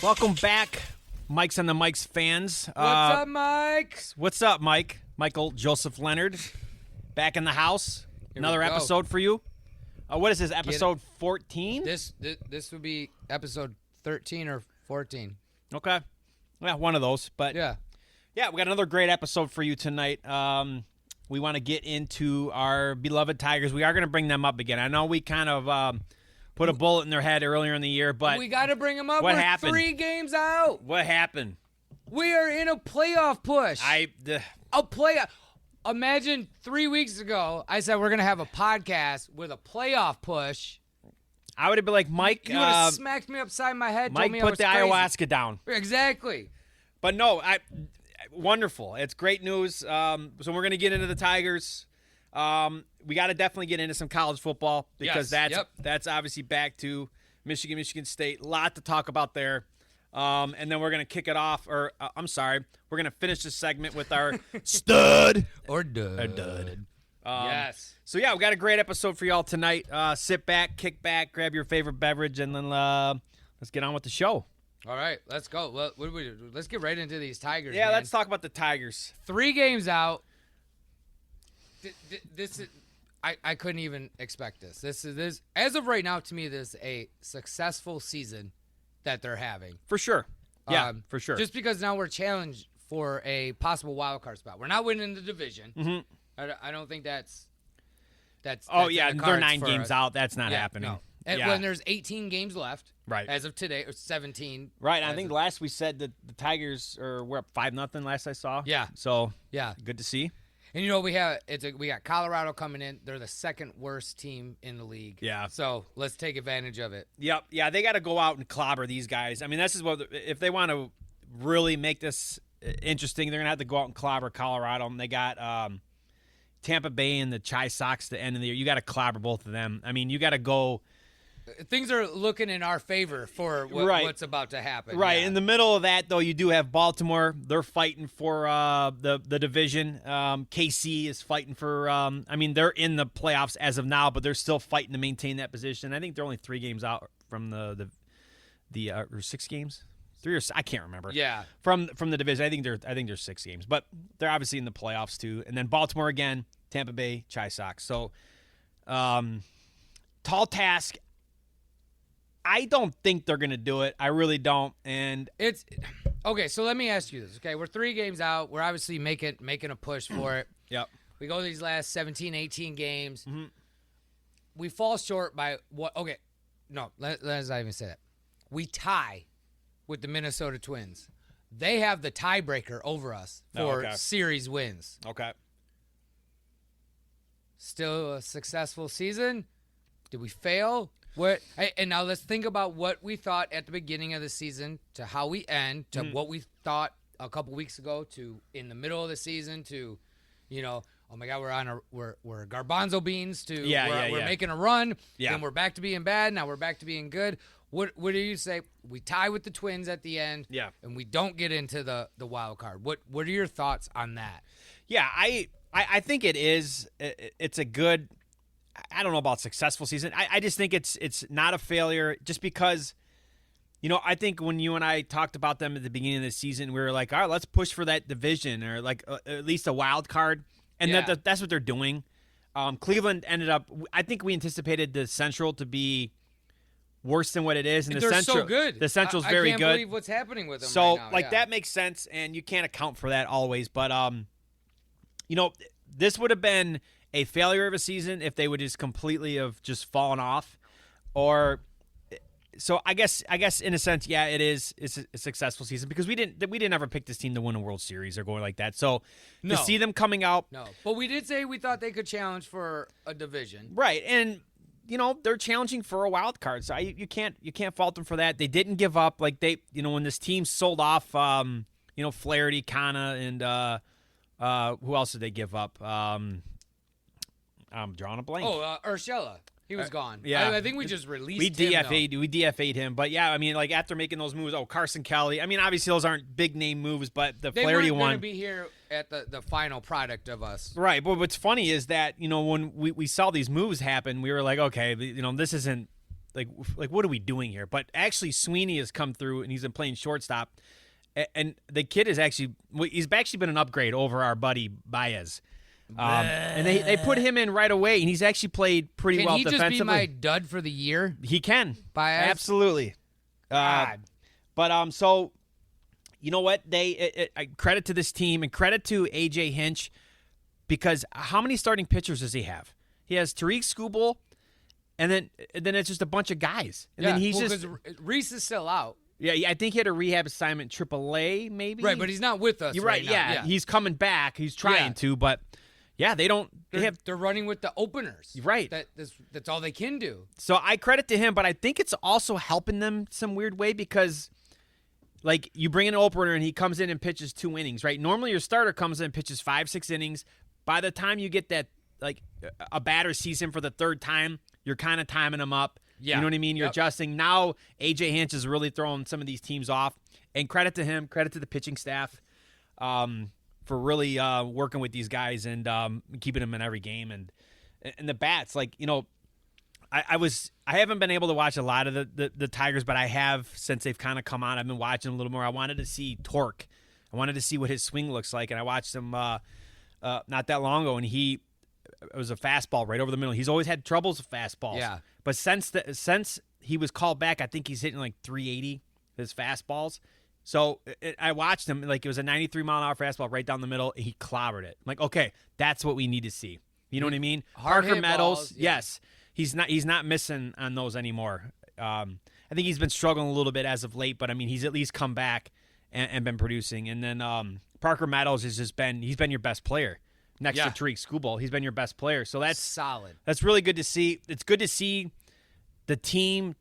Welcome back, Mike's on the Mike's fans. What's up, Mike? What's up, Mike? Michael Joseph Leonard, back in the house. Another episode for you. What is this, episode 14? This would be episode 13 or 14. Okay. Yeah, one of those. But yeah, we got another great episode for you tonight. We want to get into our beloved Tigers. We are going to bring them up again. I know we kind of put a bullet in their head earlier in the year, but we got to bring them up. What We're happened? 3 games out. What happened? We are in a playoff push. A playoff. Imagine 3 weeks ago, I said we're going to have a podcast with a playoff push. I would have been like, Mike. You would have smacked me upside my head. Mike, told me put I was the crazy. ayahuasca down. Exactly. But no, wonderful. It's great news. So we're going to get into the Tigers. We got to definitely get into some college football because that's obviously back to Michigan State. A lot to talk about there. And then we're going to kick it off, we're going to finish this segment with our stud or dud. Yes. So, yeah, we got a great episode for y'all tonight. Sit back, kick back, grab your favorite beverage, and then let's get on with the show. All right, let's go. What do we do? Let's get right into these Tigers. Yeah, man. let's talk about the Tigers. 3 games out. This is I couldn't even expect this. This as of right now, to me, this is a successful season that they're having. For sure. Yeah, for sure. Just because now we're challenged for a possible wild card spot. We're not winning the division. Mm-hmm. I don't think that's oh, yeah, the they're 9 for games us. out. That's not happening. No. And when there's 18 games left, right, as of today, or 17. Right, I think last we said that the Tigers were up 5-0 last I saw. Yeah. So, yeah, good to see. And we got Colorado coming in. They're the second worst team in the league. Yeah. So let's take advantage of it. Yep. Yeah, they got to go out and clobber these guys. I mean, this is what if they want to really make this interesting, they're gonna have to go out and clobber Colorado. And they got Tampa Bay and the Chi Sox to end of the year. You got to clobber both of them. I mean, you got to go. Things are looking in our favor for what's about to happen. Right. Yeah. In the middle of that, though, you do have Baltimore. They're fighting for the division. KC is fighting for they're in the playoffs as of now, but they're still fighting to maintain that position. I think they're only 3 games out from the or 6 games. 3 or I can't remember. Yeah. From the division. I think they're 6 games. But they're obviously in the playoffs too. And then Baltimore again, Tampa Bay, Chi Sox. So tall task. I don't think they're going to do it. I really don't. And it's okay. So let me ask you this. Okay, we're 3 games out. We're obviously making a push for it. Yep. We go these last 17, 18 games. Mm-hmm. We fall short by what? Okay, no, let's not even say that. We tie with the Minnesota Twins. They have the tiebreaker over us for series wins. Okay. Still a successful season. Did we fail? And now let's think about what we thought at the beginning of the season to how we end to what we thought a couple weeks ago to in the middle of the season to, oh my God, we're garbanzo beans to we're making a run. Yeah. Then we're back to being bad. Now we're back to being good. What do you say? We tie with the Twins at the end. Yeah. And we don't get into the wild card. What are your thoughts on that? Yeah, I think it is. It's a good. I don't know about successful season. I just think it's not a failure just because, I think when you and I talked about them at the beginning of the season, we were like, all right, let's push for that division or like at least a wild card. And that's what they're doing. Cleveland ended up, I think we anticipated the Central to be worse than what it is. And they're Central, so good. The Central's very good. I can't believe what's happening with them so, right now. that makes sense, and you can't account for that always. But, this would have been a failure of a season if they would just completely have just fallen off. Or so I guess in a sense, yeah, it's a successful season because we didn't ever pick this team to win a World Series or going like that. So to see them coming out. No. But we did say we thought they could challenge for a division. Right. And they're challenging for a wild card. So you can't fault them for that. They didn't give up like they when this team sold off Flaherty, Kana, and who else did they give up? I'm drawing a blank. Urshela. He was gone. Yeah. I think we just released We him. We DFA'd him. But, yeah, I mean, like, after making those moves, Carson Kelly. I mean, obviously those aren't big-name moves, but the Flaherty one. They weren't going to be here at the final product of us. Right. But what's funny is that, when we saw these moves happen, we were like, okay, this isn't like what are we doing here? But actually, Sweeney has come through and he's been playing shortstop, and the kid is he's actually been an upgrade over our buddy Baez. And they put him in right away, and he's actually played pretty well defensively. Can he just be my dud for the year? He can. Baez? Absolutely. God. But so you know what? Credit to this team and credit to AJ Hinch, because how many starting pitchers does he have? He has Tariq Skubal, and then it's just a bunch of guys. And then he's just Reese is still out. Yeah, I think he had a rehab assignment AAA maybe. Right, but he's not with us. You're right. Now. Yeah, he's coming back. He's trying to, but yeah, they're running with the openers. Right. That's all they can do. So I credit to him, but I think it's also helping them some weird way because, like, you bring in an opener and he comes in and pitches 2 innings, right? Normally your starter comes in and pitches 5-6 innings. By the time you get that, like, a batter sees him for the third time, you're kind of timing him up. Yeah. You know what I mean? You're adjusting. Now AJ Hinch is really throwing some of these teams off. And credit to him, credit to the pitching staff for really working with these guys and keeping them in every game. And the bats, like, you know, I haven't been able to watch a lot of the Tigers, but I have since they've kind of come on. I've been watching a little more. I wanted to see torque. I wanted to see what his swing looks like, and I watched him not that long ago, and it was a fastball right over the middle. He's always had troubles with fastballs. Yeah. But since he was called back, I think he's hitting like 380 his fastballs. So I watched him, like it was a 93-mile-an-hour fastball right down the middle. And he clobbered it. I'm like, okay, that's what we need to see. You know what I mean? Parker Meadows, yes, he's not missing on those anymore. I think he's been struggling a little bit as of late, but I mean he's at least come back and been producing. And then Parker Meadows he's been your best player. Next to Tariq Skubal, he's been your best player. So that's solid. That's really good to see. It's good to see the team,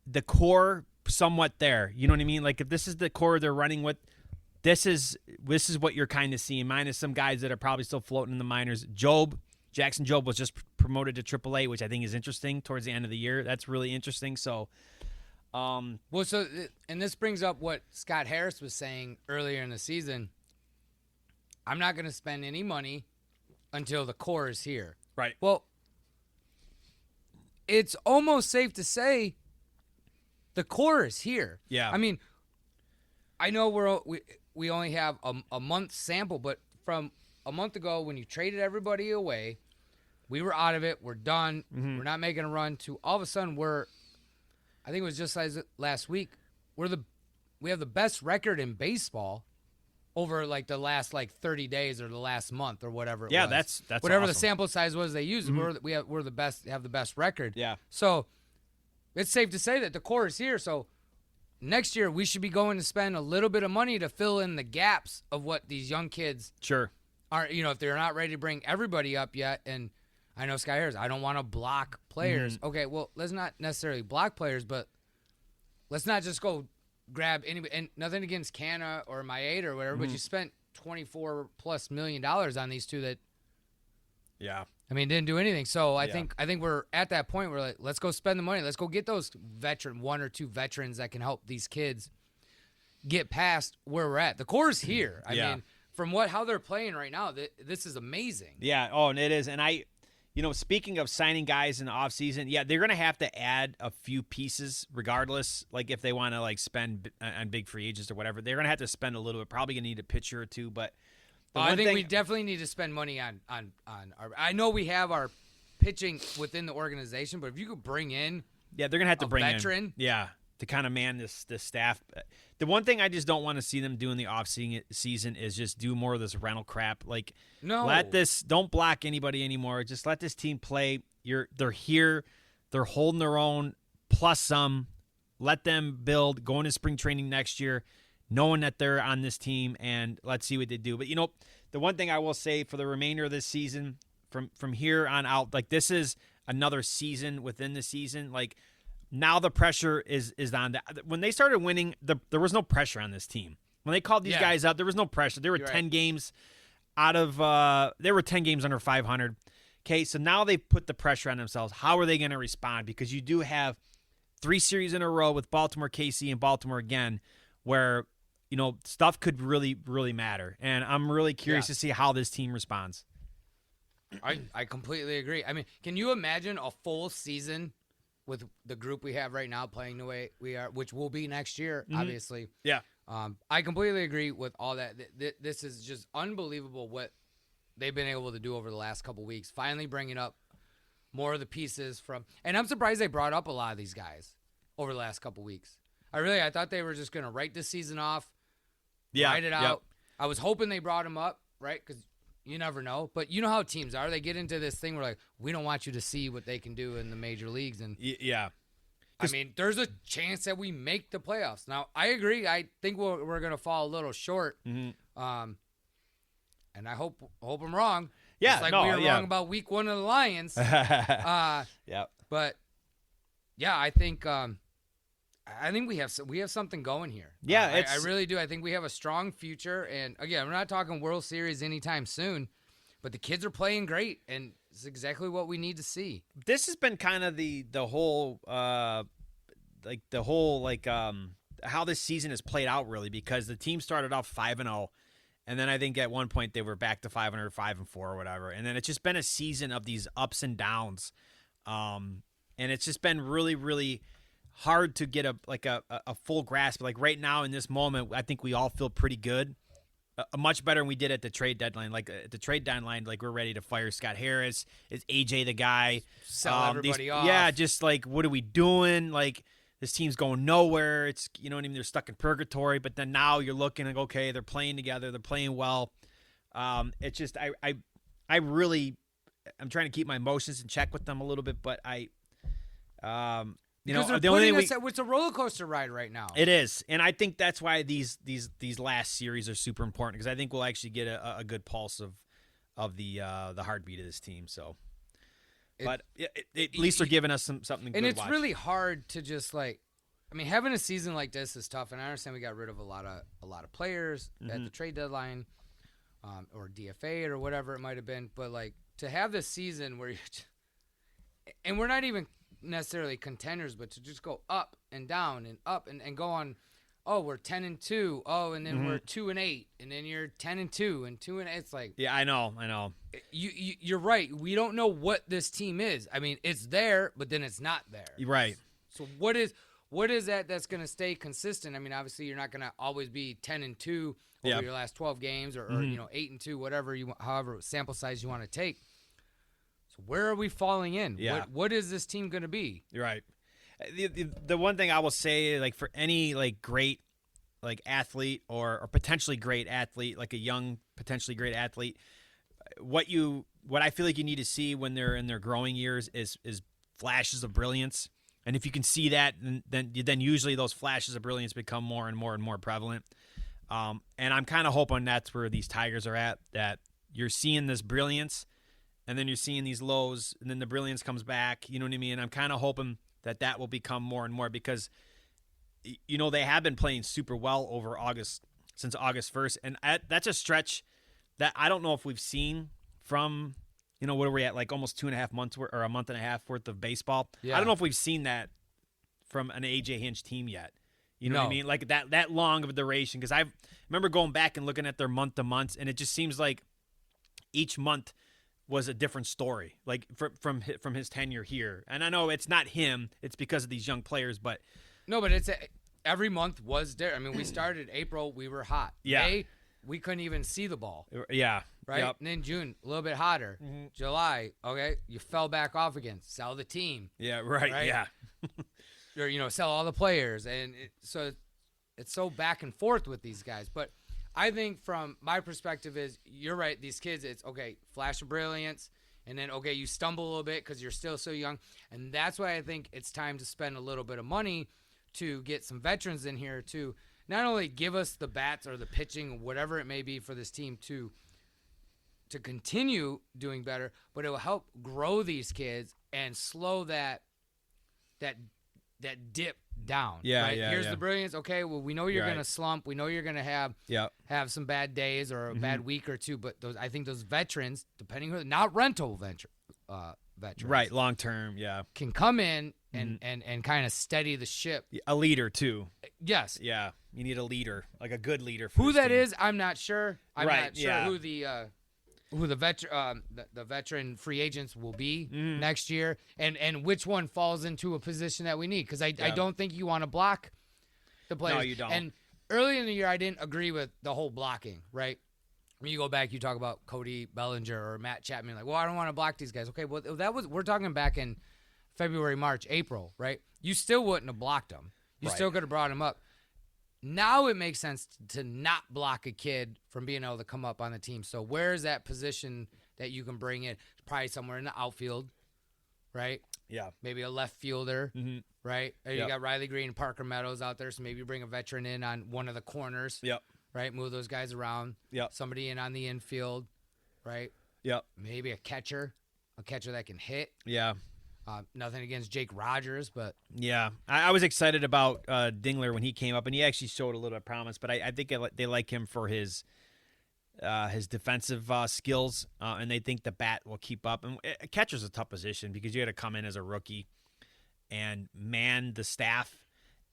the core, somewhat there. You know what I mean? Like if this is the core they're running with, this is what you're kind of seeing. Minus some guys that are probably still floating in the minors. Jackson Job was just promoted to AAA, which I think is interesting towards the end of the year. That's really interesting. So, and this brings up what Scott Harris was saying earlier in the season. I'm not going to spend any money until the core is here. Right. Well, it's almost safe to say the core is here. Yeah. I mean, I know we only have a month sample, but from a month ago when you traded everybody away, we were out of it. We're done. Mm-hmm. We're not making a run. To all of a sudden I think it was just last week. We have the best record in baseball over like the last 30 days or the last month or whatever it was. Yeah, that's whatever awesome. The sample size was they used. Mm-hmm. We're the best, have the best record. Yeah. So it's safe to say that the core is here. So next year we should be going to spend a little bit of money to fill in the gaps of what these young kids are. You know, if they're not ready to bring everybody up yet. And I know Sky Harris, I don't want to block players. Mm-hmm. Okay, well, let's not necessarily block players, but let's not just go grab anybody. And nothing against Canna or Maeda or whatever, but you spent $24+ million on these two that, didn't do anything. So I think we're at that point where like, let's go spend the money. Let's go get those one or two veterans that can help these kids get past where we're at. The core is here. I mean, from how they're playing right now, this is amazing. Yeah. Oh, and it is. And speaking of signing guys in the offseason, they're going to have to add a few pieces regardless. Like if they want to spend on big free agents or whatever, they're going to have to spend a little bit. Probably going to need a pitcher or two. But I think we definitely need to spend money on our. I know we have our pitching within the organization, but if you could bring in, they're going to have to bring veteran, to kind of man this staff. The one thing I just don't want to see them do in the off season is just do more of this rental crap. Like, don't block anybody anymore. Just let this team play. They're here, they're holding their own, plus some. Let them build, go into spring training next year, knowing that they're on this team, and let's see what they do. But the one thing I will say for the remainder of this season, from here on out, like this is another season within the season, like. Now the pressure is on that. When they started winning, there was no pressure on this team. When they called these guys up, there was no pressure. There were 10 games out of they were 10 games under 500. Okay, so now they put the pressure on themselves. How are they going to respond? Because you do have 3 series in a row with Baltimore, KC, and Baltimore again, where stuff could really, really matter. And I'm really curious to see how this team responds. I completely agree. I mean, can you imagine a full season with the group we have right now playing the way we are, which will be next year, obviously. Yeah. I completely agree with all that. This is just unbelievable what they've been able to do over the last couple weeks. Finally bringing up more of the pieces from, and I'm surprised they brought up a lot of these guys over the last couple weeks. I thought they were just going to write this season off, write it out. Yep. I was hoping they brought him up, right? Because you never know. But you know how teams are. They get into this thing where, like, we don't want you to see what they can do in the major leagues. And Yeah. I mean, there's a chance that we make the playoffs. Now, I agree. I think we're going to fall a little short. And I hope I'm wrong. Yeah, Just like we were wrong about week 1 of the Lions. Yeah. But, yeah, I think we have something going here. Yeah, I really do. I think we have a strong future. And, again, we're not talking World Series anytime soon. But the kids are playing great, and it's exactly what we need to see. This has been kind of the whole how this season has played out, really, because the team started off 5-0, and then I think at one point they were back to 500, 5-4 or whatever, and then it's just been a season of these ups and downs, and it's just been really, really hard to get a full grasp. Like right now in this moment, I think we all feel pretty good. Much better than we did at the trade deadline. Like at the trade deadline, like we're ready to fire Scott Harris. Is AJ the guy? Sell everybody off. Yeah, just like what are we doing? Like this team's going nowhere. It's what I mean. They're stuck in purgatory. But then now you're looking like, okay, they're playing together. They're playing well. It's just I really I'm trying to keep my emotions in check with them a little bit. But Because the only thing it's a roller coaster ride right now. It is, and I think that's why these last series are super important, because I think we'll actually get a good pulse of the heartbeat of this team. So, at least they're giving us something. And good it's to watch. really hard to just having a season like this is tough, and I understand we got rid of a lot of players at the trade deadline, or DFA or whatever it might have been. But to have this season where and we're not even necessarily contenders, but to just go up and down and up and go on. Oh, we're 10-2. Oh, and then we're 2-8, and then you're 10-2 and 2-8. It's like, yeah, I know. You're right. We don't know what this team is. I mean, it's there, but then it's not there. You're right. So what is that that's going to stay consistent? I mean, obviously you're not going to always be 10-2 over your last 12 games or 8-2, whatever however sample size you want to take. So where are we falling in? Yeah. What is this team going to be? You're right. The one thing I will say, for any great athlete or potentially great athlete, like a young potentially great athlete, what I feel like you need to see when they're in their growing years is flashes of brilliance. And if you can see that, then usually those flashes of brilliance become more and more and more prevalent. And I'm kind of hoping that's where these Tigers are at, that you're seeing this brilliance, and then you're seeing these lows, and then the brilliance comes back. You know what I mean? I'm kind of hoping that will become more and more, because, they have been playing super well since August 1st. And that's a stretch that I don't know if we've seen from, what are we at, almost 2.5 months or a month and a half worth of baseball. Yeah. I don't know if we've seen that from an AJ Hinch team yet. You know No. what I mean? Like that long of a duration. Because I remember going back and looking at their month to months, and it just seems like each month was a different story, from his tenure here. And I know it's not him; it's because of these young players. But no, but every month was there. I mean, we started April, we were hot. Yeah. May, we couldn't even see the ball. Yeah, Right. Yep. And then June, a little bit hotter. July, okay, you fell back off again. Sell the team. Yeah, right? Yeah, Or sell all the players, and so it's so back and forth with these guys. But I think from my perspective is, you're right. These kids, it's okay, flash of brilliance, and then okay, you stumble a little bit because you're still so young, and that's why I think it's time to spend a little bit of money to get some veterans in here to not only give us the bats or the pitching, whatever it may be for this team to continue doing better, but it will help grow these kids and slow that dip down. Yeah, right? yeah, Here's yeah. the brilliance. Okay, well, we know you're Right. going to slump. We know you're going to have some bad days or a bad week or two. But I think those veterans, depending who, not rental veterans, right. Long term, yeah. can come in and kind of steady the ship. A leader too. Yes. Yeah, you need a leader, like a good leader. For Who this that team. is, I'm not sure. I'm Right, not sure yeah. who the who the veteran free agents will be next year, and which one falls into a position that we need. Because I don't think you want to block the players. No, you don't. And early in the year, I didn't agree with the whole blocking, right? When you go back, you talk about Cody Bellinger or Matt Chapman, like, well, I don't want to block these guys. Okay, well, we're talking back in February, March, April, right? You still wouldn't have blocked them. You still could have brought them up. Now it makes sense to not block a kid from being able to come up on the team. So where is that position that you can bring in? Probably somewhere in the outfield, right? Yeah. Maybe a left fielder, right? Or you got Riley Green and Parker Meadows out there, so maybe you bring a veteran in on one of the corners. Yep. Right? Move those guys around. Yep. Somebody in on the infield, right? Yep. Maybe a catcher that can hit. Yeah. Nothing against Jake Rogers, but yeah, I was excited about Dingler when he came up, and he actually showed a little bit of promise. But I think they like him for his defensive skills, and they think the bat will keep up. And catcher's a tough position because you got to come in as a rookie and man the staff,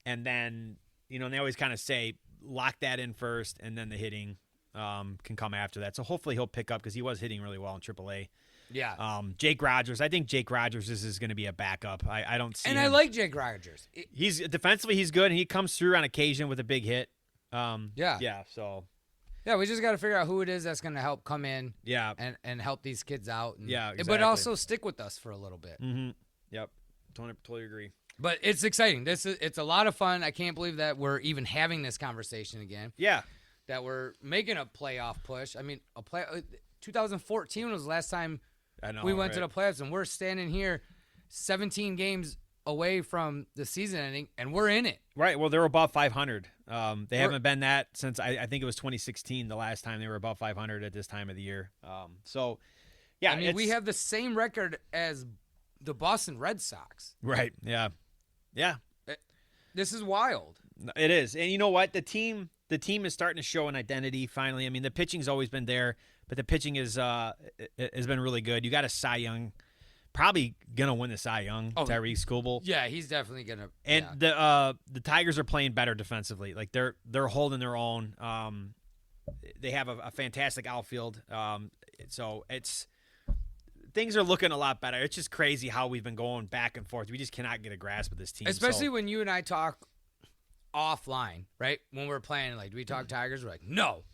and then and they always kind of say lock that in first, and then the hitting can come after that. So hopefully he'll pick up because he was hitting really well in AAA. Yeah. Jake Rogers. I think Jake Rogers is going to be a backup. I don't see. And him. I like Jake Rogers. He's defensively he's good, and he comes through on occasion with a big hit. Yeah. So. Yeah, we just got to figure out who it is that's going to help come in. Yeah. And help these kids out. And, yeah. Exactly. But also stick with us for a little bit. Mm-hmm. Yep. Totally agree. But it's exciting. It's a lot of fun. I can't believe that we're even having this conversation again. Yeah. That we're making a playoff push. I mean, 2014 was the last time. I know, we went to the playoffs, and we're standing here 17 games away from the season ending, and we're in it. Right. Well, they're above 500. They haven't been that since I think it was 2016, the last time they were above 500 at this time of the year. So, yeah. I mean, we have the same record as the Boston Red Sox. Right. Yeah. Yeah. This is wild. It is. And you know what? The team is starting to show an identity finally. I mean, the pitching's always been there, but the pitching has been really good. You got a Cy Young, probably gonna win the Cy Young, Tyrese Skubal. Yeah, he's definitely gonna. And the Tigers are playing better defensively. Like they're holding their own. They have a fantastic outfield. So things are looking a lot better. It's just crazy how we've been going back and forth. We just cannot get a grasp of this team. Especially when you and I talk offline, right? When we're playing, like, do we talk Tigers? We're like, no.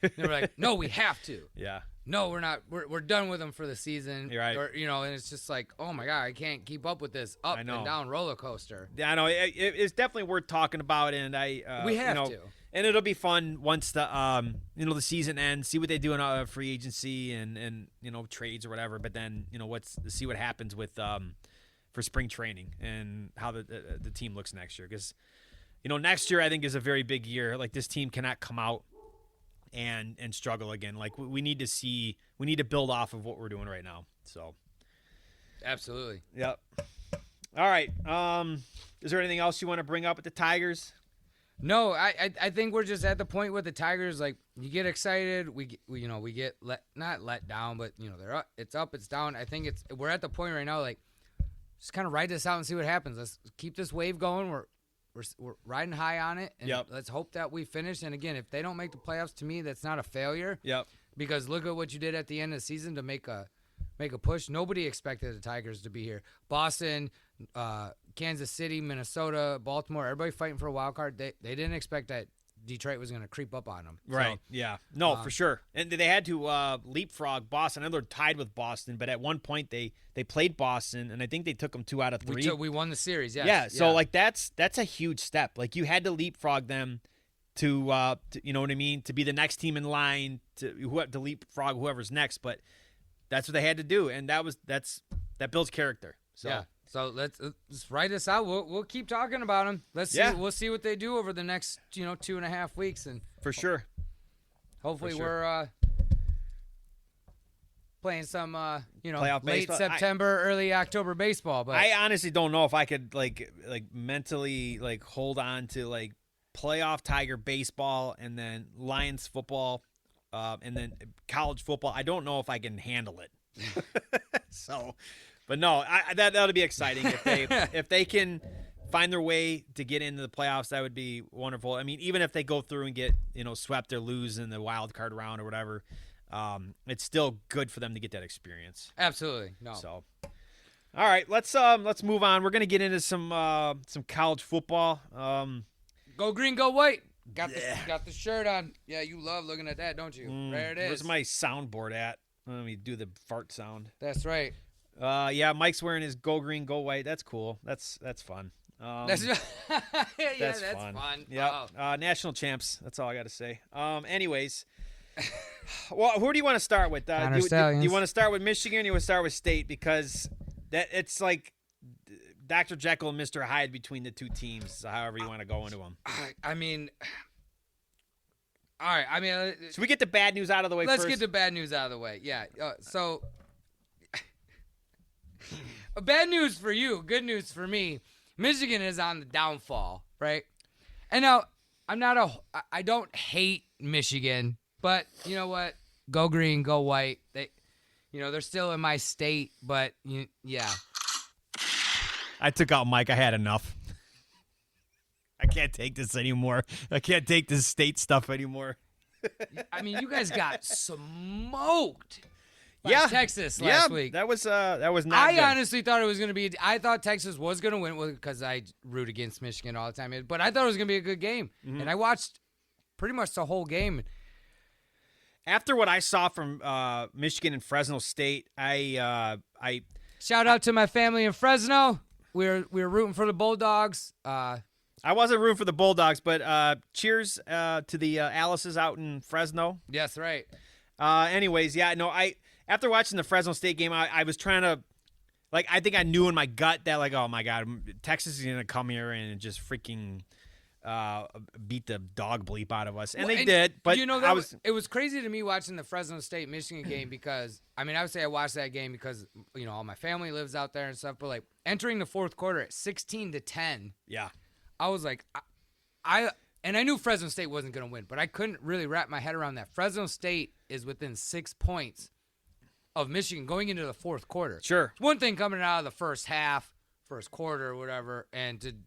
And we're like, no, we have to. Yeah. No, we're not. We're done with them for the season. You're right. Or, and it's just like, oh my God, I can't keep up with this up and down roller coaster. Yeah, I know. It's definitely worth talking about, and we have to. And it'll be fun once the the season ends. See what they do in free agency and trades or whatever. But then see what happens with for spring training and how the team looks next year. Because next year I think is a very big year. Like this team cannot come out and struggle again. Like we need to build off of what we're doing right now. So absolutely. Yep. All right. Is there anything else you want to bring up with the Tigers? No, I think we're just at the point with the Tigers. Like you get excited, we get not let down, but they're up, it's up, it's down. I think we're at the point right now. Like just kind of ride this out and see what happens. Let's keep this wave going. We're riding high on it, and let's hope that we finish. And again, if they don't make the playoffs, to me, that's not a failure. Yep. Because look at what you did at the end of the season to make a push. Nobody expected the Tigers to be here. Boston, Kansas City, Minnesota, Baltimore, everybody fighting for a wild card. They didn't expect that Detroit was going to creep up on them. Right. So, yeah. No, for sure. And they had to leapfrog Boston. I know they're tied with Boston, but at one point they played Boston, and I think they took them 2 out of 3. We won the series. Yes. Yeah. So like that's a huge step. Like you had to leapfrog them to you know what I mean, to be the next team in line to leapfrog whoever's next. But that's what they had to do, and that builds character. So. Yeah. So let's write this out. We'll keep talking about them. Let's see. We'll see what they do over the next 2.5 weeks, and for sure. Hopefully we're playing some playoff late baseball. September, early October baseball. But I honestly don't know if I could like mentally hold on to playoff Tiger baseball and then Lions football, and then college football. I don't know if I can handle it. So. But no, that'll be exciting if they can find their way to get into the playoffs. That would be wonderful. I mean, even if they go through and get swept or lose in the wild card round or whatever, it's still good for them to get that experience. Absolutely. No. So, all right, let's move on. We're gonna get into some college football. Go green, go white. Got the shirt on. Yeah, you love looking at that, don't you? There it is. Where's my soundboard at? Let me do the fart sound. That's right. Yeah, Mike's wearing his go green, go white. That's cool. That's fun. That's that's fun. Yeah. National champs. That's all I got to say. Anyways, well, who do you want to start with? Do you want to start with Michigan? Or do you want to start with State? Because it's like Dr. Jekyll and Mr. Hyde between the two teams. However you want to go into them. I mean, all right. I mean, should we get the bad news out of the way? Let's first? get the bad news out of the way. Yeah. So, bad news for you. Good news for me. Michigan is on the downfall, right? And now I don't hate Michigan, but you know what? Go green, go white. They're still in my state, but yeah. I took out Mike. I had enough. I can't take this anymore. I can't take this state stuff anymore. I mean, you guys got smoked. Texas last week. That was not good. Honestly thought it was going to be. I thought Texas was going to win because I root against Michigan all the time. But I thought it was going to be a good game, and I watched pretty much the whole game. After what I saw from Michigan and Fresno State, I shout out to my family in Fresno. We were rooting for the Bulldogs. I wasn't rooting for the Bulldogs, but cheers to the Alice's out in Fresno. Yes, right. Anyways, after watching the Fresno State game, I was trying to, I think I knew in my gut that, oh, my God, Texas is going to come here and just freaking beat the dog bleep out of us. And they did. But it was crazy to me watching the Fresno State-Michigan game because, I would say I watched that game because, all my family lives out there and stuff. But, entering the fourth quarter at 16-10. Yeah. I was like, and I knew Fresno State wasn't going to win, but I couldn't really wrap my head around that. Fresno State is within 6 points of Michigan going into the fourth quarter. Sure. It's one thing coming out of the first half, first quarter, or whatever, and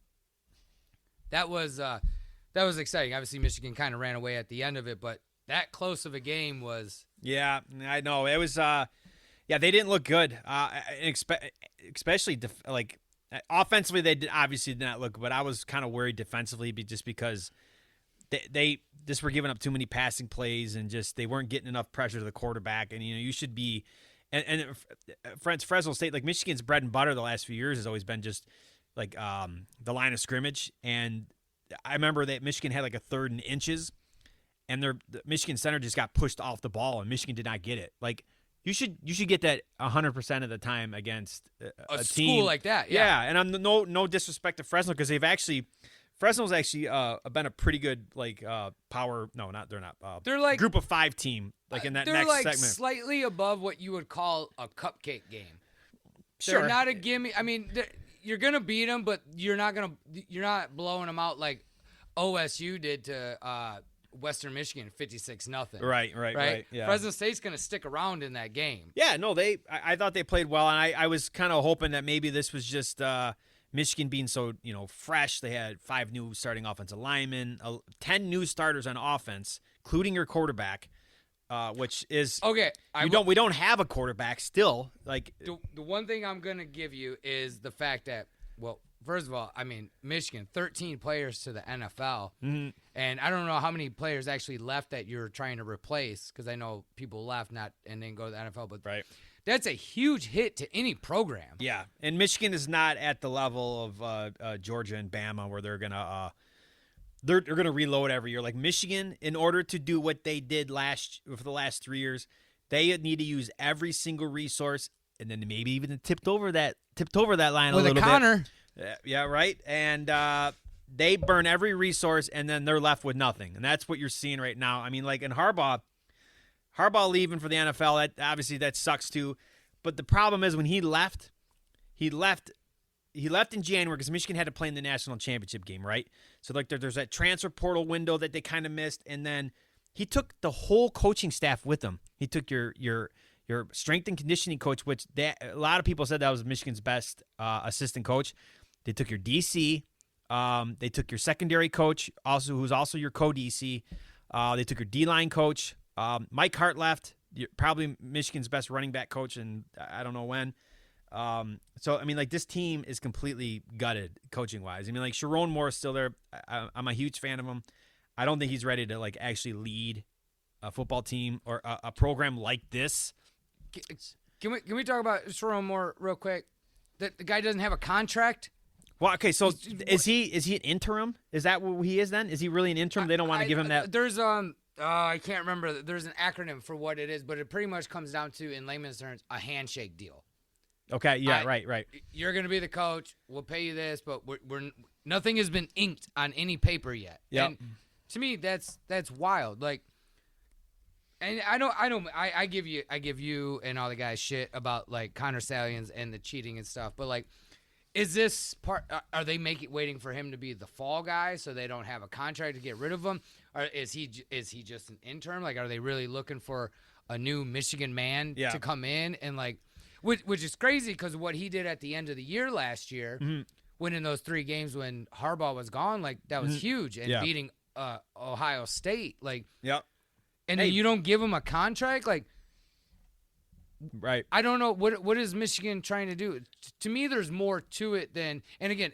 that was exciting. Obviously, Michigan kind of ran away at the end of it, but that close of a game was. Yeah, I know. It was, they didn't look good, especially offensively, they obviously did not look, but I was kind of worried defensively just because they just were giving up too many passing plays and just they weren't getting enough pressure to the quarterback. And, you should be and Fresno State, Michigan's bread and butter the last few years has always been just the line of scrimmage. And I remember that Michigan had a third and inches and the Michigan center just got pushed off the ball and Michigan did not get it. You should get that 100% of the time against a team school like that. Yeah, and I'm no disrespect to Fresno because Fresno's actually been a pretty good power. No, they're not. They're group of 5 team in that next segment. They're slightly above what you would call a cupcake game. Sure, they're not a gimme. I mean, you're gonna beat them, but you're not blowing them out like OSU did to Western Michigan 56-0. Right. Yeah. Fresno State's going to stick around in that game. Yeah, no, I thought they played well, and I was kind of hoping that maybe this was just Michigan being so fresh. They had 5 new starting offensive linemen, 10 new starters on offense, including your quarterback, which is okay. We don't have a quarterback still. The one thing I'm going to give you is the fact that first of all, Michigan, 13 players to the NFL. Mm-hmm. And I don't know how many players actually left that you're trying to replace because I know people left and then go to the NFL. But that's a huge hit to any program. Yeah, and Michigan is not at the level of Georgia and Bama where they're gonna reload every year. Michigan, in order to do what they did for the last 3 years, they need to use every single resource, and then maybe even tipped over that line with a little Connor. bit. Yeah, right. And they burn every resource, and then they're left with nothing. And that's what you're seeing right now. In Harbaugh leaving for the NFL, obviously that sucks too. But the problem is when he left in January because Michigan had to play in the national championship game, right? So there's that transfer portal window that they kind of missed, and then he took the whole coaching staff with him. He took your strength and conditioning coach, which a lot of people said that was Michigan's best assistant coach. They took your DC. They took your secondary coach, who's also your co-DC. They took your D-line coach. Mike Hart left. probably Michigan's best running back coach, and I don't know when. So I mean, like, this team is completely gutted coaching wise. I mean, like, Sharon Moore is still there. I'm a huge fan of him. I don't think he's ready to like actually lead a football team or a program like this. Can we talk about Sharon Moore real quick? The guy doesn't have a contract. Well, okay, so is he an interim? Is that what he is then? Is he really an interim? They don't want to give him that. There's I can't remember. There's an acronym for what it is, but it pretty much comes down to, in layman's terms, a handshake deal. Okay, yeah, right. You're going to be the coach. We'll pay you this, but we're nothing has been inked on any paper yet. Yep. And to me, that's wild. Like, and I give you and all the guys shit about like Connor Stallions and the cheating and stuff, but like, is this part? Are they waiting for him to be the fall guy so they don't have a contract to get rid of him, or is he just an intern? Like, are they really looking for a new Michigan man to come in and like? Which is crazy because what he did at the end of the year last year, winning those 3 games when Harbaugh was gone, like that was huge, and beating Ohio State, like, and then you don't give him a contract, like, right? I don't know what is Michigan trying to do. To me, there's more to it than, and again,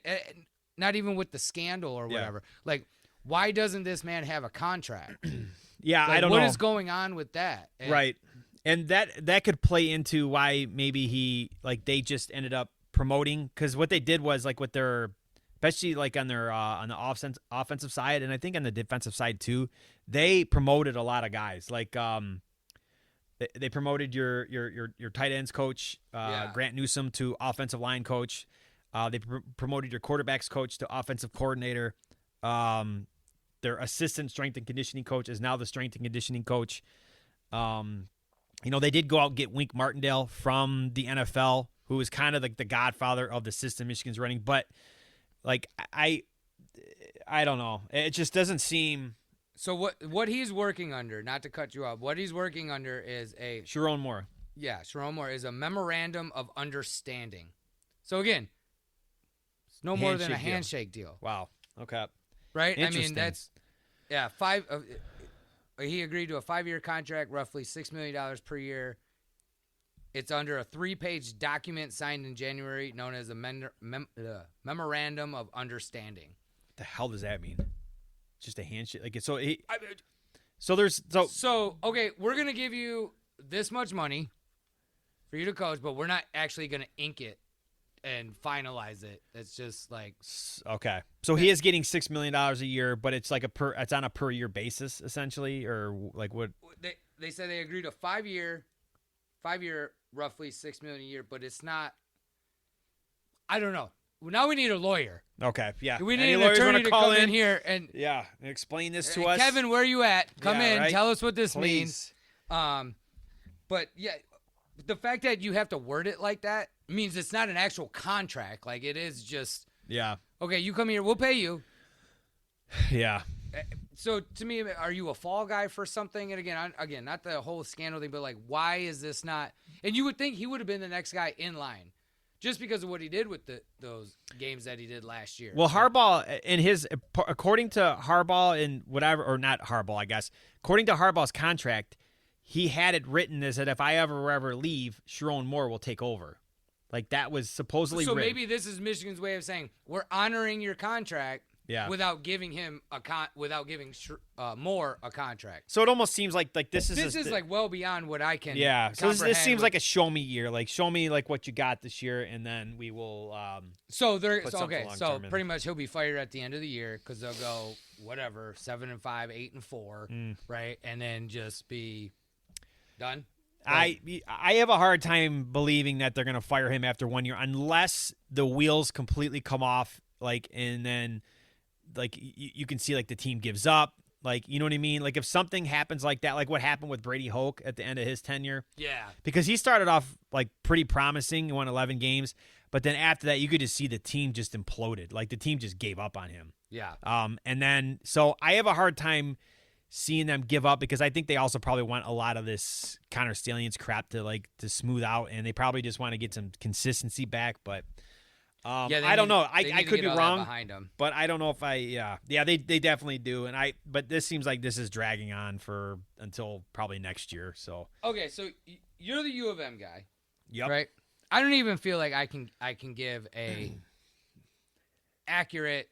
not even with the scandal or whatever. Like, why doesn't this man have a contract? Yeah, like, I don't know what is going on with that, right. And that could play into why maybe they just ended up promoting, because what they did was like with their, especially like on their on the offensive side, and I think on the defensive side too, they promoted a lot of guys. Like they promoted your tight ends coach, Grant Newsome, to offensive line coach. They promoted your quarterbacks coach to offensive coordinator. Their assistant strength and conditioning coach is now the strength and conditioning coach. They did go out and get Wink Martindale from the NFL, who is kind of like the godfather of the system Michigan's running. But, like, I don't know. It just doesn't seem. So what he's working under, not to cut you off, what he's working under is Sharon Moore. Yeah, Sharon Moore is a memorandum of understanding. So, again, it's no more than a handshake deal. Wow. Okay. Right? I mean, that's, he agreed to a 5-year contract, roughly $6 million per year. It's under a 3-page document signed in January known as a Memorandum of Understanding. What the hell does that mean? Just a handshake? Like, so okay, we're going to give you this much money for you to coach, but we're not actually going to ink it and finalize it. It's just like, okay. So he is getting $6 million a year, but it's like it's on a per year basis essentially, or like what? They said they agreed to 5-year, roughly $6 million a year, but it's not. I don't know. Now we need a lawyer. Okay, yeah. We need an attorney to come in here and explain this to us. Kevin, where are you at? Come in, right? Tell us what this Please. means. But yeah, the fact that you have to word it like that means it's not an actual contract. Like, it is just, okay, you come here, we'll pay you. Yeah. So to me, are you a fall guy for something? And again, not the whole scandal thing, but like, why is this not? And you would think he would have been the next guy in line, just because of what he did with those games that he did last year. Well, Harbaugh, according to Harbaugh and whatever, or not Harbaugh, I guess, according to Harbaugh's contract, he had it written as that if I ever leave, Sharon Moore will take over. Like, that was supposedly written. Maybe this is Michigan's way of saying we're honoring your contract without giving him Moore a contract. So it almost seems like this is like well beyond what I can. Yeah. So this seems like a show me year. Like, show me like what you got this year, and then we will. So pretty much he'll be fired at the end of the year because they'll go 7-5, 8-4, right, and then just be done. I have a hard time believing that they're going to fire him after 1 year unless the wheels completely come off, like, and then like you can see like the team gives up, like, you know what I mean? Like, if something happens like that, like what happened with Brady Hoke at the end of his tenure. Yeah. Because he started off like pretty promising and won 11 games, but then after that you could just see the team just imploded. Like, the team just gave up on him. Yeah. And then so I have a hard time seeing them give up because I think they also probably want a lot of this Connor Stallions crap to smooth out, and they probably just want to get some consistency back. But I don't know. I could be wrong behind them. but I don't know if they definitely do. But this seems like this is dragging on until probably next year. So okay, so you're the U of M guy, yep. right? I don't even feel like I can give a accurate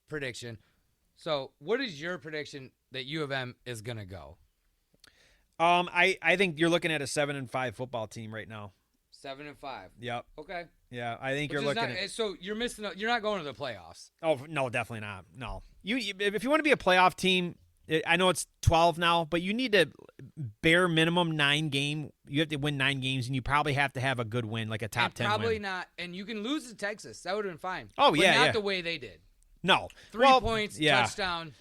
prediction. So what is your prediction that U of M is gonna go? I think you're looking at a 7-5 football team right now. 7-5. Yep. Okay. Yeah, I think Which you're is looking not, at. So you're missing. You're not going to the playoffs. Oh no, definitely not. No, you if you want to be a playoff team, I know it's 12 now, but you need to bare minimum 9 game. You have to win 9 games, and you probably have to have a good win, like a top 10 probably win. not. And you can lose to Texas. That would have been fine. Oh, but yeah, not yeah. the way they did. No, 3 points, yeah. touchdown.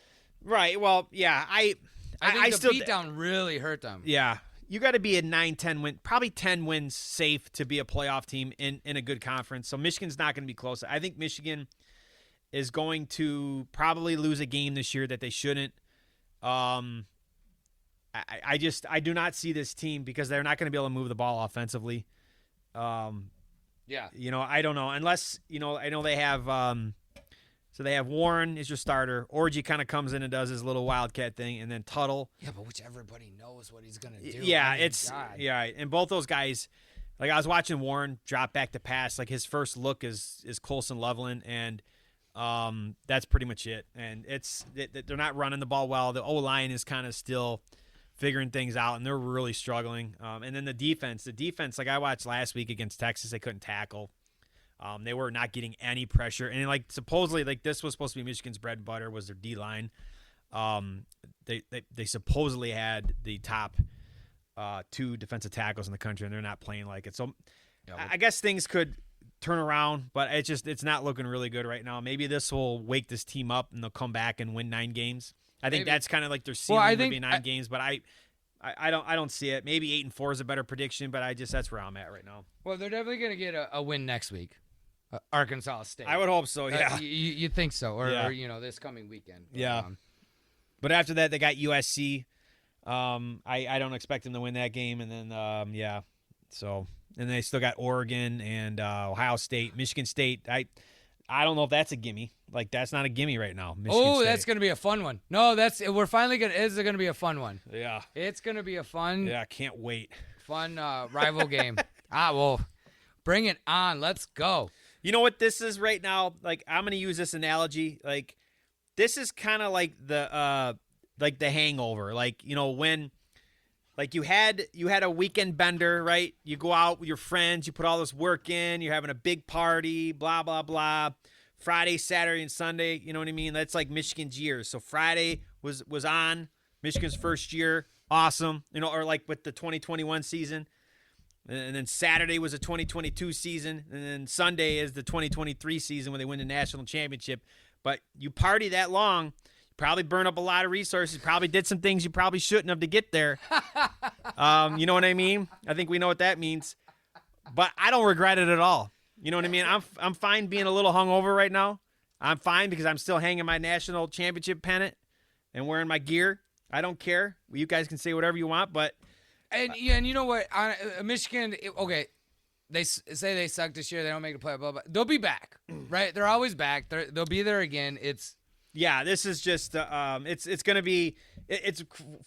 Right. Well, yeah. I think the still beatdown really hurt them. Yeah. You got to be a 9-10 win, probably 10 wins safe to be a playoff team in a good conference. So Michigan's not going to be close. I think Michigan is going to probably lose a game this year that they shouldn't. I do not see this team because they're not going to be able to move the ball offensively. Yeah. I don't know unless I know they have. So they have Warren is your starter. Orji kind of comes in and does his little wildcat thing, and then Tuttle. Yeah, but which everybody knows what he's gonna do. Yeah, and both those guys. Like I was watching Warren drop back to pass. Like his first look is Colson Loveland, and that's pretty much it. And they're not running the ball well. The O-line is kind of still figuring things out, and they're really struggling. And then the defense, like I watched last week against Texas, they couldn't tackle. They were not getting any pressure, and supposedly this was supposed to be Michigan's bread and butter was their D line. They supposedly had the top 2 defensive tackles in the country, and they're not playing like it. So I guess things could turn around, but it's not looking really good right now. Maybe this will wake this team up, and they'll come back and win 9 games. I think that's kind of like their ceiling would be 9 games, but I don't see it. Maybe 8-4 is a better prediction, but that's where I'm at right now. Well, they're definitely gonna get a win next week. Arkansas State. I would hope so. Yeah, you think so, or this coming weekend. Yeah, but after that they got USC. I don't expect them to win that game, and then so and they still got Oregon and Ohio State, Michigan State. I don't know if that's a gimme. Like that's not a gimme right now. Michigan State. That's gonna be a fun one. No, we're finally gonna. It's gonna be a fun one. Yeah, it's gonna be a fun. Yeah, can't wait. Fun rival game. Well, bring it on. Let's go. You know what this is right now? Like I'm gonna use this analogy. Like this is kind of like the Hangover. Like when you had a weekend bender, right? You go out with your friends, you put all this work in, you're having a big party, blah blah blah. Friday, Saturday, and Sunday. You know what I mean? That's like Michigan's year. So Friday was on Michigan's first year, awesome. Or like with the 2021 season. And then Saturday was the 2022 season, and then Sunday is the 2023 season when they win the national championship. But you party that long, you probably burn up a lot of resources, probably did some things you probably shouldn't have to get there. You know what I mean? I think we know what that means. But I don't regret it at all. You know what I mean? I'm fine being a little hungover right now. I'm fine because I'm still hanging my national championship pennant and wearing my gear. I don't care. You guys can say whatever you want, but... And you know what? Michigan, okay, they say they suck this year. They don't make the play. Blah, blah. They'll be back, right? They're always back. They'll be there again. This is just it's going to be it's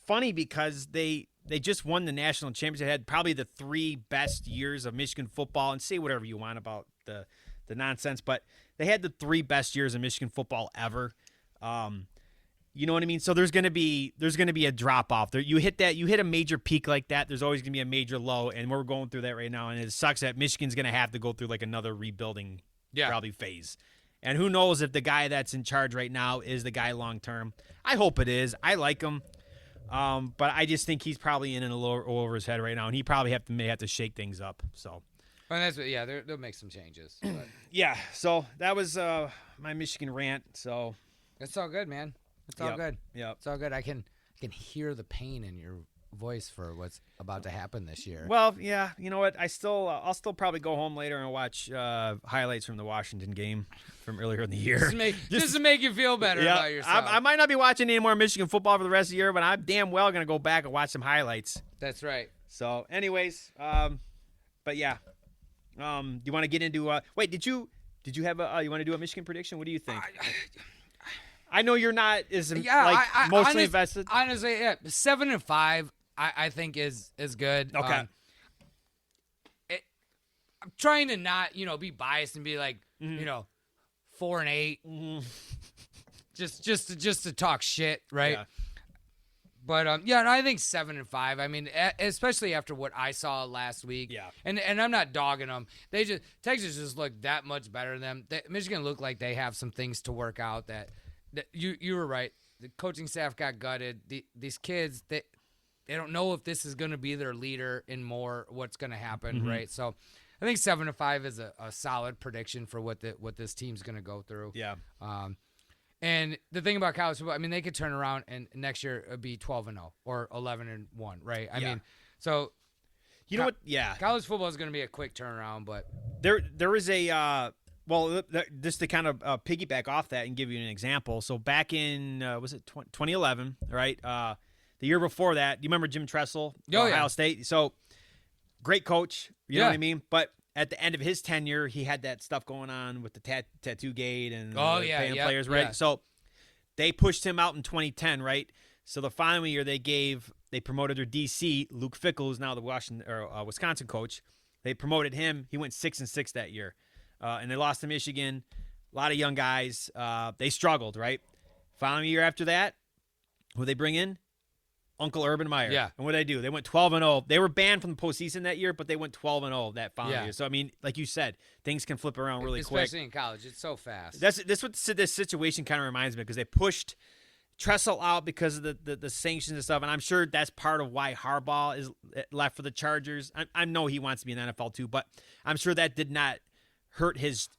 funny because they just won the national championship. They had probably the 3 best years of Michigan football, and say whatever you want about the nonsense, but they had the 3 best years of Michigan football ever. You know what I mean? So there's gonna be a drop off. You hit a major peak like that. There's always gonna be a major low, and we're going through that right now. And it sucks that Michigan's gonna have to go through like another rebuilding probably phase. And who knows if the guy that's in charge right now is the guy long term. I hope it is. I like him, but I just think he's probably in a little over his head right now, and he probably may have to shake things up. So. And they'll make some changes. But. Yeah. So that was my Michigan rant. So. It's all good, man. It's all good. Yeah, it's all good. I can hear the pain in your voice for what's about to happen this year. Well, yeah. You know what? I'll still probably go home later and watch highlights from the Washington game from earlier in the year. Just to make you feel better about yourself. I might not be watching any more Michigan football for the rest of the year, but I'm damn well going to go back and watch some highlights. That's right. So, anyways, but yeah. Do you want to get into? Wait, did you Did you have you want to do a Michigan prediction? What do you think? I know you're not as mostly invested. Honestly, 7-5, I think is good. Okay. I'm trying to not, be biased and be like, 4-8, just to talk shit, right? Yeah. But I think 7-5. I mean, especially after what I saw last week. Yeah. And I'm not dogging them. Texas just looked that much better than them. Michigan looked like they have some things to work out. That you were right. The coaching staff got gutted. These kids, they don't know if this is going to be their leader in more what's going to happen, right? So I think 7-5 is a solid prediction for what this team's going to go through. Yeah. And the thing about college football, I mean, they could turn around and next year it'd be 12-0 or 11-1, right? I mean, so you know what? Yeah, college football is going to be a quick turnaround, but there is a just to kind of piggyback off that and give you an example. So back in was it 2011, right? The year before that, you remember Jim Tressel, Ohio State? So great coach, you know what I mean? But at the end of his tenure, he had that stuff going on with the tattoo gate and paying players, right? Yeah. So they pushed him out in 2010, right? So the following year, they promoted their DC, Luke Fickell, who's now the Wisconsin coach. They promoted him. He went 6-6 that year, and they lost to Michigan. A lot of young guys. They struggled, right? Following year after that, who they bring in? Uncle Urban Meyer. Yeah. And what did they do? They went 12-0. They were banned from the postseason that year, but they went 12-0 that following year. So, I mean, like you said, things can flip around really quick. Especially in college. It's so fast. That's what this situation kind of reminds me, because they pushed Tressel out because of the sanctions and stuff, and I'm sure that's part of why Harbaugh is left for the Chargers. I know he wants to be in the NFL too, but I'm sure that did not hurt his,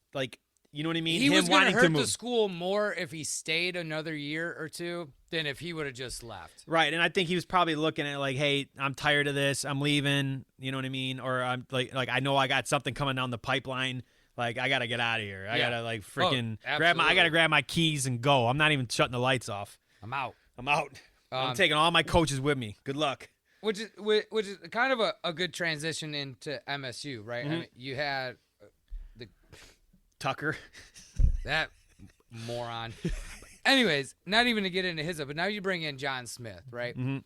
you know what I mean? He was going to hurt the school more if he stayed another year or two than if he would have just left. Right, and I think he was probably looking at it hey, I'm tired of this. I'm leaving. You know what I mean? Or I'm like I know I got something coming down the pipeline. I got to get out of here. I got to freaking grab my keys and go. I'm not even shutting the lights off. I'm out. I'm taking all my coaches with me. Good luck. Which is kind of a good transition into MSU, right? Mm-hmm. I mean, you had Tucker. That moron. Anyways, not even to get into his, but now you bring in John Smith, right? Mm-hmm.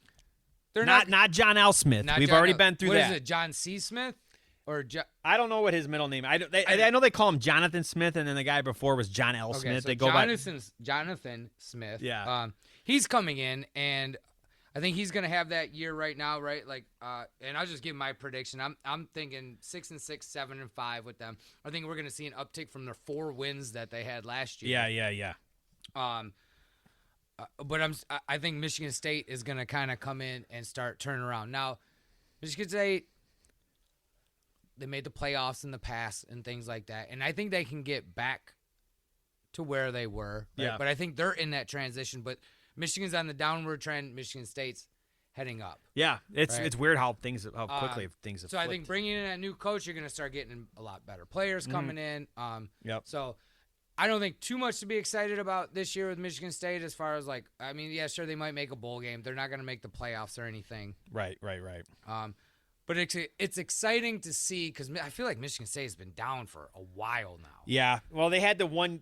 They're not John L. Smith. We've already been through that. What is it, John C. Smith? I don't know what his middle name. I know they call him Jonathan Smith, and then the guy before was John L. Smith. So they go Jonathan Smith. Yeah. He's coming in, and I think he's going to have that year right now, right? And I'll just give my prediction. I'm thinking 6-6, 7-5 with them. I think we're going to see an uptick from their 4 wins that they had last year. Yeah. But I think Michigan State is going to kind of come in and start turning around. Now, Michigan State, they made the playoffs in the past and things like that, and I think they can get back to where they were. Right? Yeah. But I think they're in that transition. But Michigan's on the downward trend. Michigan State's heading up. Yeah, it's weird how quickly things have So flipped. I think bringing in a new coach, you're going to start getting a lot better players coming in. Yep. So I don't think too much to be excited about this year with Michigan State as far as sure, they might make a bowl game. They're not going to make the playoffs or anything. Right. But it's exciting to see because I feel like Michigan State has been down for a while now. Yeah. Well, they had that one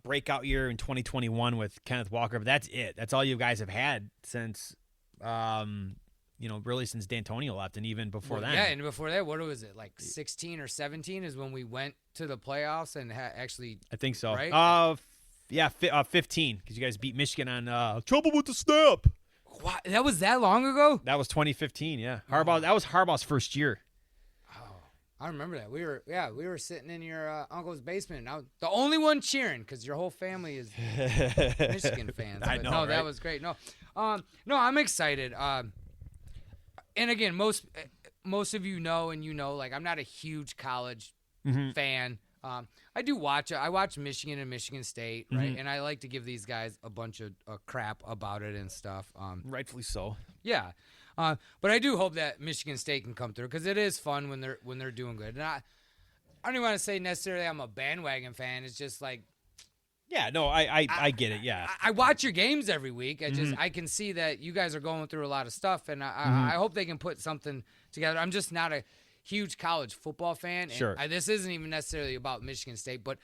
breakout year in 2021 with Kenneth Walker, but that's it. That's all you guys have had since, really since D'Antonio left, and even before that. Yeah, and before that, what was it, 16 or 17 is when we went to the playoffs and actually. I think so. Right? 15 because you guys beat Michigan on trouble with the snap. What? That was that long ago? That was 2015. Yeah, Harbaugh. That was Harbaugh's first year. Oh, I remember that. We were sitting in your uncle's basement. And the only one cheering because your whole family is Michigan fans. I know. No, right? that was great. No, I'm excited. And again, most of you know, I'm not a huge college fan. I do watch it. I watch Michigan and Michigan State, right? And I like to give these guys a bunch of crap about it and stuff. Rightfully so. Yeah, but I do hope that Michigan State can come through because it is fun when they're doing good. And I don't even want to say necessarily I'm a bandwagon fan. It's just yeah, no, I get it. Yeah, I watch your games every week. I can see that you guys are going through a lot of stuff, and I hope they can put something together. I'm just not a huge college football fan. And Sure. this isn't even necessarily about Michigan State, but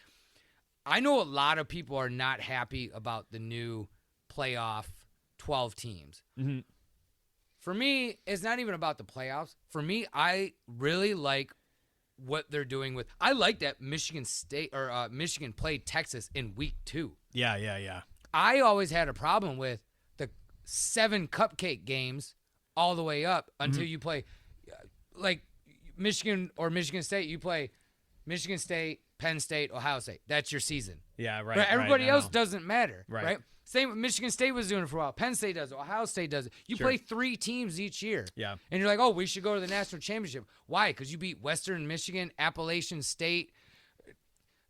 I know a lot of people are not happy about the new playoff 12 teams. Mm-hmm. For me, it's not even about the playoffs. For me, I really like what they're doing with. I like that Michigan State or Michigan played Texas in week 2. Yeah. I always had a problem with the 7 cupcake games all the way up until you play, like Michigan or Michigan State. You play Michigan State, Penn State, Ohio State. That's your season. Yeah, right. But everybody else doesn't matter, Right. right? Same with Michigan State was doing it for a while. Penn State does it. Ohio State does it. You Sure. play 3 teams each year. Yeah. And you're like, oh, we should go to the national championship. Why? Because you beat Western Michigan, Appalachian State,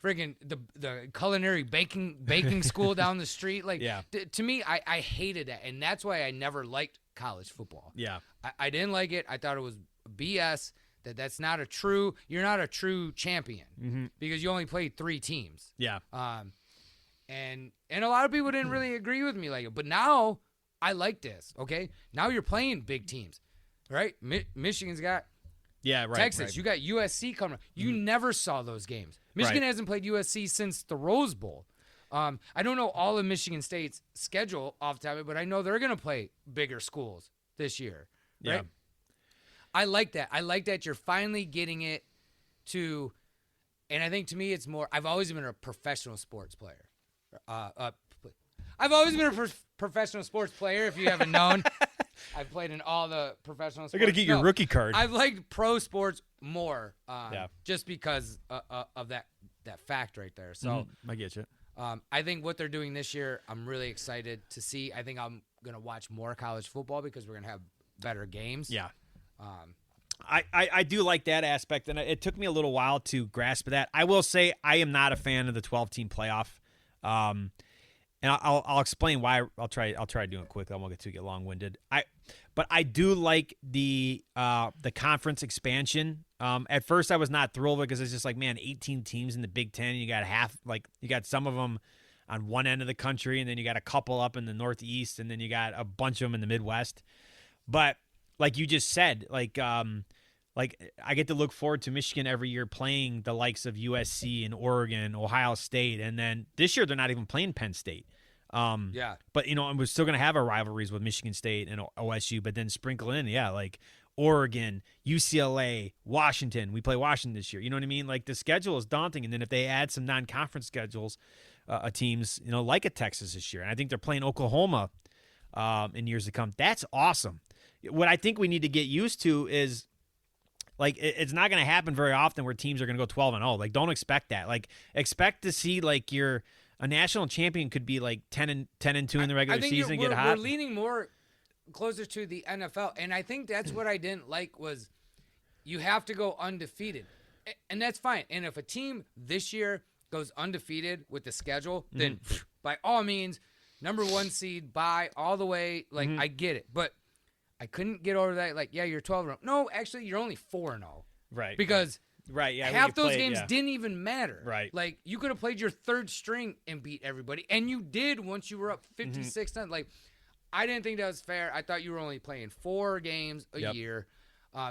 friggin' the culinary baking school down the street. Like, Yeah. to me, I hated that. And that's why I never liked college football. Yeah. I didn't like it. I thought it was BS. You're not a true champion because you only played 3 teams. Yeah. And a lot of people didn't really agree with me like it. But now I like this, okay? Now you're playing big teams, right? Michigan's got Yeah, right. Texas. Right. You got USC coming up. You never saw those games. Michigan Right. hasn't played USC since the Rose Bowl. I don't know all of Michigan State's schedule off the top of it, but I know they're going to play bigger schools this year, right? Yeah. I like that. I like that you're finally getting it to, and I think to me it's more, I've always been a professional sports player. I've always been a professional sports player, if you haven't known. I've played in all the professional sports. I got to get your rookie card. I've liked pro sports more Yeah. just because of that fact right there. So I get you. I think what they're doing this year, I'm really excited to see. I think I'm going to watch more college football because we're going to have better games. Yeah. I do like that aspect, and it took me a little while to grasp that. I will say I am not a fan of the 12-team playoff, and I'll explain why. I'll try doing it quickly. I won't get long-winded. But I do like the conference expansion. At first, I was not thrilled because it's just like, man, 18 teams in the Big Ten. You got you got some of them on one end of the country, and then you got a couple up in the Northeast, and then you got a bunch of them in the Midwest. But like you just said, like I get to look forward to Michigan every year playing the likes of USC and Oregon, Ohio State, and then this year they're not even playing Penn State. Yeah. But and we're still gonna have our rivalries with Michigan State and OSU, but then sprinkle in, like Oregon, UCLA, Washington. We play Washington this year. You know what I mean? Like the schedule is daunting, and then if they add some non-conference schedules, teams, like a Texas this year, and I think they're playing Oklahoma in years to come. That's awesome. What I think we need to get used to is, like, it's not going to happen very often where teams are going to go 12-0. Like, don't expect that. Like, expect to see like a national champion could be like 10-2 in the regular season and get hot. We're leaning more closer to the NFL, and I think that's what I didn't like was you have to go undefeated, and that's fine. And if a team this year goes undefeated with the schedule, then by all means, number 1 seed, bye all the way. Like I get it, but I couldn't get over that. Like, yeah, you're 12-0. No, actually, you're only 4-0. Right. Because yeah, half those games didn't even matter. Right. Like, you could have played your 3rd string and beat everybody, and you did once you were up 56 times. Like, I didn't think that was fair. I thought you were only playing 4 games a year.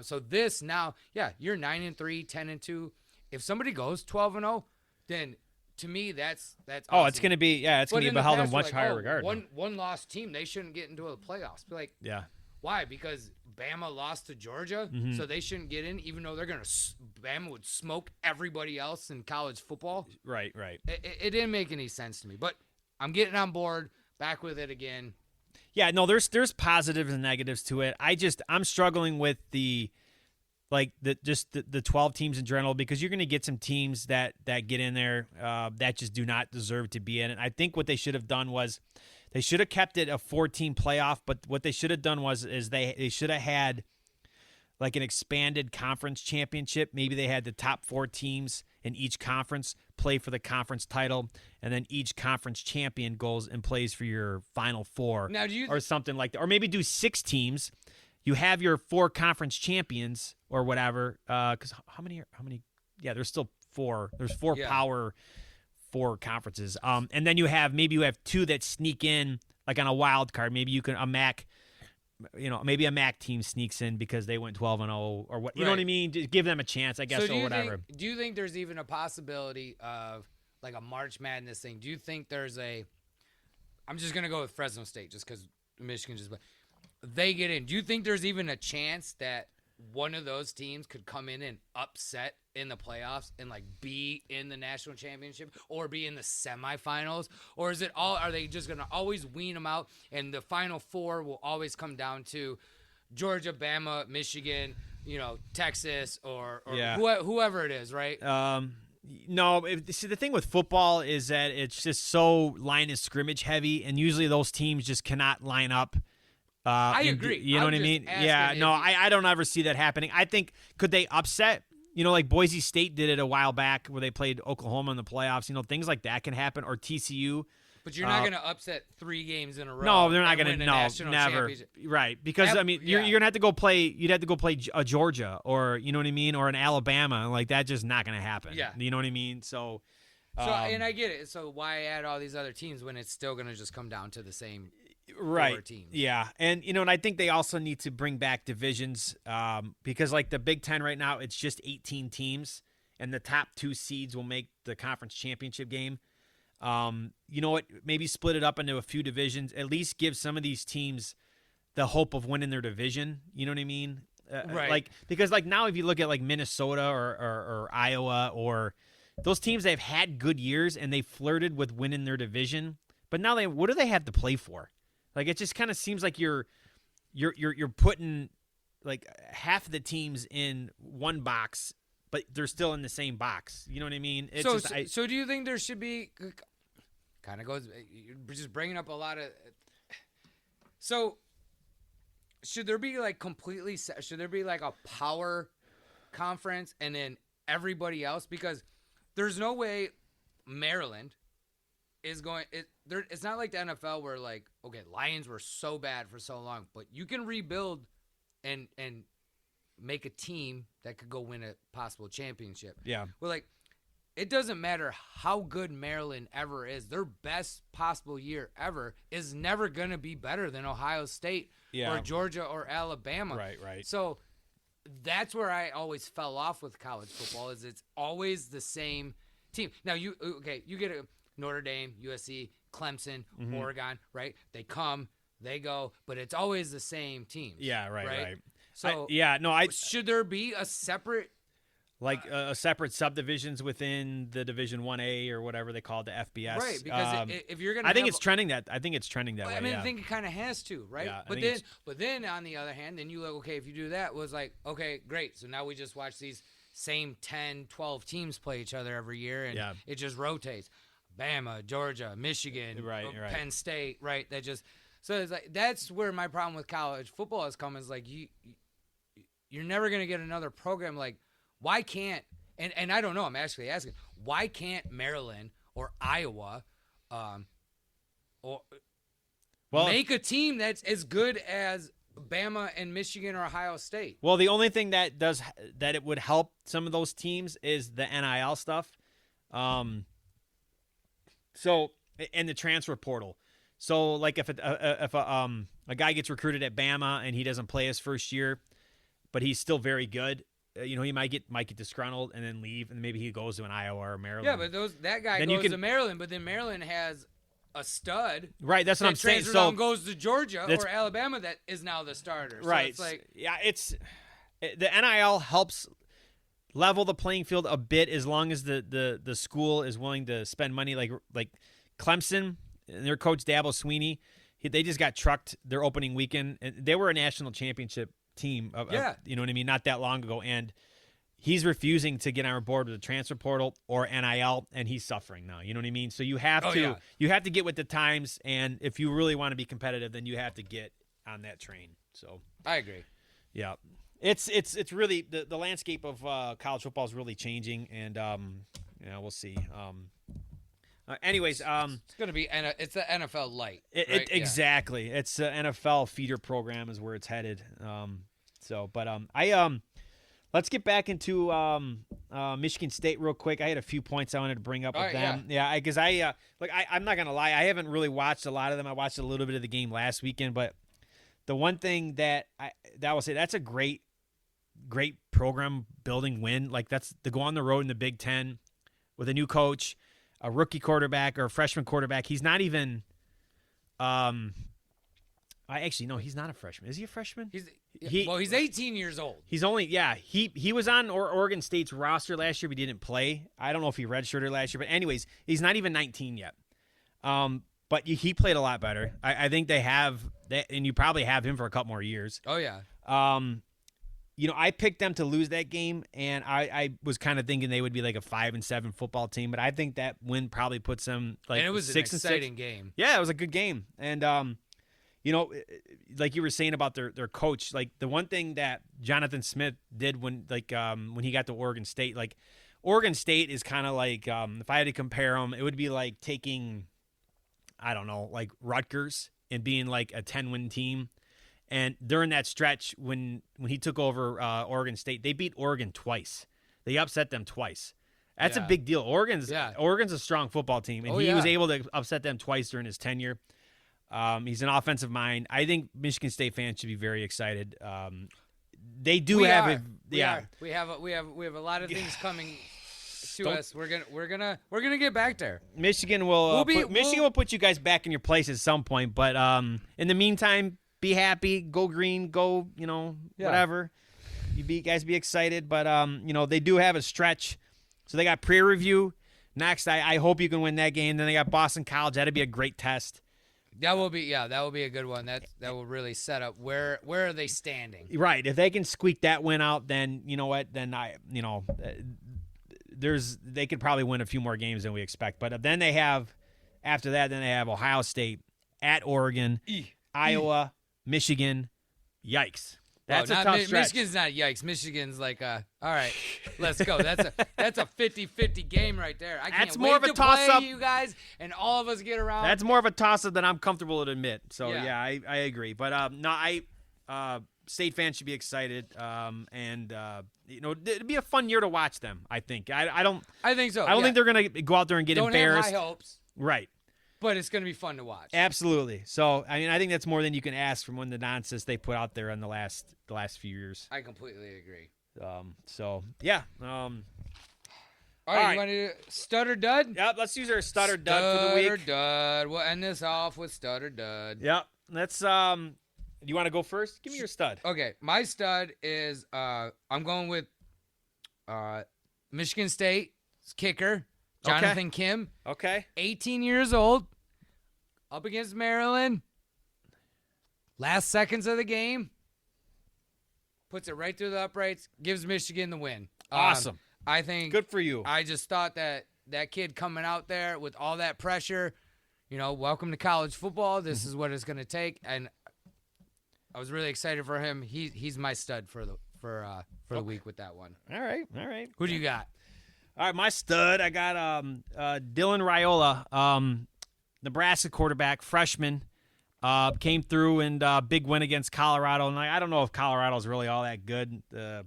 So this now, yeah, you're 9-3, 10-2. If somebody goes 12-0, then to me that's awesome. Oh, it's gonna be it's gonna be held in much higher regard. One lost team, they shouldn't get into the playoffs. Be like, yeah. Why? Because Bama lost to Georgia, so they shouldn't get in, even though Bama would smoke everybody else in college football. Right. It didn't make any sense to me, but I'm getting on board, back with it again. Yeah, no, there's positives and negatives to it. I'm struggling with the 12 teams in general, because you're going to get some teams that get in there that just do not deserve to be in it. I think what they should have done was they should have kept it a 4-team playoff, but what they should have done is they should have had like an expanded conference championship. Maybe they had the top 4 teams in each conference play for the conference title, and then each conference champion goes and plays for your final 4 or something like that. Or maybe do 6 teams. You have your 4 conference champions or whatever. Because how many? Yeah, there's still 4. There's 4 power 4 conferences. And then you have 2 that sneak in like on a wild card. Maybe you can a MAC maybe a MAC team sneaks in because they went 12-0 or what. You know what I mean? Just give them a chance, I guess, or whatever. Do you think there's even a possibility of like a March Madness thing? Do you think there's I'm just gonna go with Fresno State just because Michigan they get in. Do you think there's even a chance that one of those teams could come in and upset in the playoffs and like be in the national championship or be in the semifinals? Or are they just going to always wean them out and the final four will always come down to Georgia, Bama, Michigan, Texas or whoever it is, right? No, see, the thing with football is that it's just so line of scrimmage heavy, and usually those teams just cannot line up. I agree. You know what I mean? Yeah, no, I don't ever see that happening. I think, could they upset? Like Boise State did it a while back where they played Oklahoma in the playoffs. Things like that can happen, or TCU. But you're not going to upset 3 games in a row. No, they're not going to. No, never. Right, because you're going to have to go play. You'd have to go play a Georgia, or you know what I mean, or an Alabama. Like that's just not going to happen. Yeah, you know what I mean. So and I get it. So why add all these other teams when it's still going to just come down to the same? Right. Teams. Yeah. And, and I think they also need to bring back divisions because, like, the Big Ten right now, it's just 18 teams, and the top 2 seeds will make the conference championship game. You know what? Maybe split it up into a few divisions, at least give some of these teams the hope of winning their division. You know what I mean? Right. Because now if you look at, like, Minnesota or Iowa or those teams, they've had good years, and they flirted with winning their division. But now what do they have to play for? Like, it just kind of seems like you're putting like half of the teams in one box, but they're still in the same box. You know what I mean? So do you think there should be kind of goes you're just bringing up a lot of so should there be like should there be like a power conference and then everybody else? Because there's no way Maryland is going it's not like the NFL where like, okay, Lions were so bad for so long, but you can rebuild and make a team that could go win a possible championship. Yeah. Well, like, it doesn't matter how good Maryland ever is. Their best possible year ever is never going to be better than Ohio State or Georgia or Alabama. Right. So that's where I always fell off with college football is it's always the same team. Now, you get a Notre Dame, USC, Clemson, Oregon, right? They come, they go, but it's always the same teams. Yeah, right. So, should there be a separate separate subdivisions within the Division 1A or whatever they call it, the FBS? Right, because if you're going to I think it's trending that way. I mean, I think it kind of has to, right? Yeah, but then on the other hand, then you look, okay, if you do that, was like, okay, great. So now we just watch these same 10, 12 teams play each other every year, and it just rotates. Bama, Georgia, Michigan, right. Penn State, right? So it's like that's where my problem with college football has come is like you're never gonna get another program like why can't and I don't know, I'm actually asking why can't Maryland or Iowa make a team that's as good as Bama and Michigan or Ohio State? Well, the only thing that it would help some of those teams is the NIL stuff. So, and the transfer portal. So, like if a guy gets recruited at Bama and he doesn't play his first year, but he's still very good, he might get disgruntled and then leave, and maybe he goes to an Iowa or Maryland. Yeah, but that guy goes to Maryland, but then Maryland has a stud. Right, that's what I'm saying. So goes to Georgia or Alabama that is now the starter. So right. It's like the NIL helps level the playing field a bit as long as the school is willing to spend money. Like Clemson and their coach Dabo Sweeney, they just got trucked their opening weekend, and they were a national championship team. You know what I mean? Not that long ago, and he's refusing to get on board with the transfer portal or NIL, and he's suffering now. You know what I mean? So you have to get with the times, and if you really want to be competitive, then you have to get on that train. So I agree. Yeah. It's really the landscape of college football is really changing, and we'll see. Anyways, it's gonna be it's the NFL light. Right? Exactly, it's the NFL feeder program is where it's headed. Let's get back into Michigan State real quick. I had a few points I wanted to bring up with them. Yeah, because I'm not gonna lie, I haven't really watched a lot of them. I watched a little bit of the game last weekend, but the one thing that I will say, that's a great program building win. Like, that's to go on the road in the Big Ten with a new coach, a rookie quarterback or a freshman quarterback. He's not even. No, he's not a freshman. Is he a freshman? He's 18 years old. He's only he was on Oregon State's roster last year, but he didn't play. I don't know if he redshirted last year, but anyways, he's not even 19 yet. But he played a lot better. I think they have that, and you probably have him for a couple more years. Oh yeah. I picked them to lose that game, and I was kind of thinking they would be like a 5-7 football team, but I think that win probably puts them like and it was 6-6. an exciting game. Yeah, it was a good game, and like you were saying about their coach, like the one thing that Jonathan Smith did when he got to Oregon State, like Oregon State is kind of like if I had to compare them, it would be like taking, I don't know, like Rutgers and being like a 10-win team. And during that stretch, when he took over Oregon State, they beat Oregon twice. They upset them twice. That's a big deal. Oregon's a strong football team, and he was able to upset them twice during his tenure. He's an offensive mind. I think Michigan State fans should be very excited. They do We have a lot of things coming to us. We're gonna get back there. Michigan will put you guys back in your place at some point, but in the meantime, be happy, go green, go, whatever. You guys be excited, but they do have a stretch. So they got pre-review next. I hope you can win that game. Then they got Boston College. That'd be a great test. That will be a good one. That will really set up where are they standing. Right. If they can squeak that win out, then you know what? Then they could probably win a few more games than we expect. But then they have Ohio State at Oregon, Iowa, Michigan. Yikes. That's a tough stretch. Michigan's not yikes. Michigan's like, all right, let's go. That's a 50-50 game right there. I can't wait to play you guys and all of us get around. That's more of a toss-up than I'm comfortable to admit. So, I agree. But, State fans should be excited. It'd be a fun year to watch them, I think. I think so. I don't think they're going to go out there and get embarrassed. Don't have high hopes. Right. But it's going to be fun to watch. Absolutely. So, I think that's more than you can ask from the nonsense they put out there in the last few years. I completely agree. All right, you want to do stud or dud? Yep, let's use our stud or dud for the week. Stud or dud. We'll end this off with stud or dud. Yep. Let's do you want to go first? Give me your stud. Okay, my stud is I'm going with Michigan State kicker, Jonathan Kim. Okay. 18 years old. Up against Maryland. Last seconds of the game. Puts it right through the uprights. Gives Michigan the win. Awesome. I think. Good for you. I just thought that kid coming out there with all that pressure, welcome to college football. This is what it's going to take. And I was really excited for him. He's my stud for the week with that one. All right. Who do you got? All right, my stud. I got Dylan Raiola, Nebraska quarterback, freshman, came through and big win against Colorado. And I don't know if Colorado's really all that good. I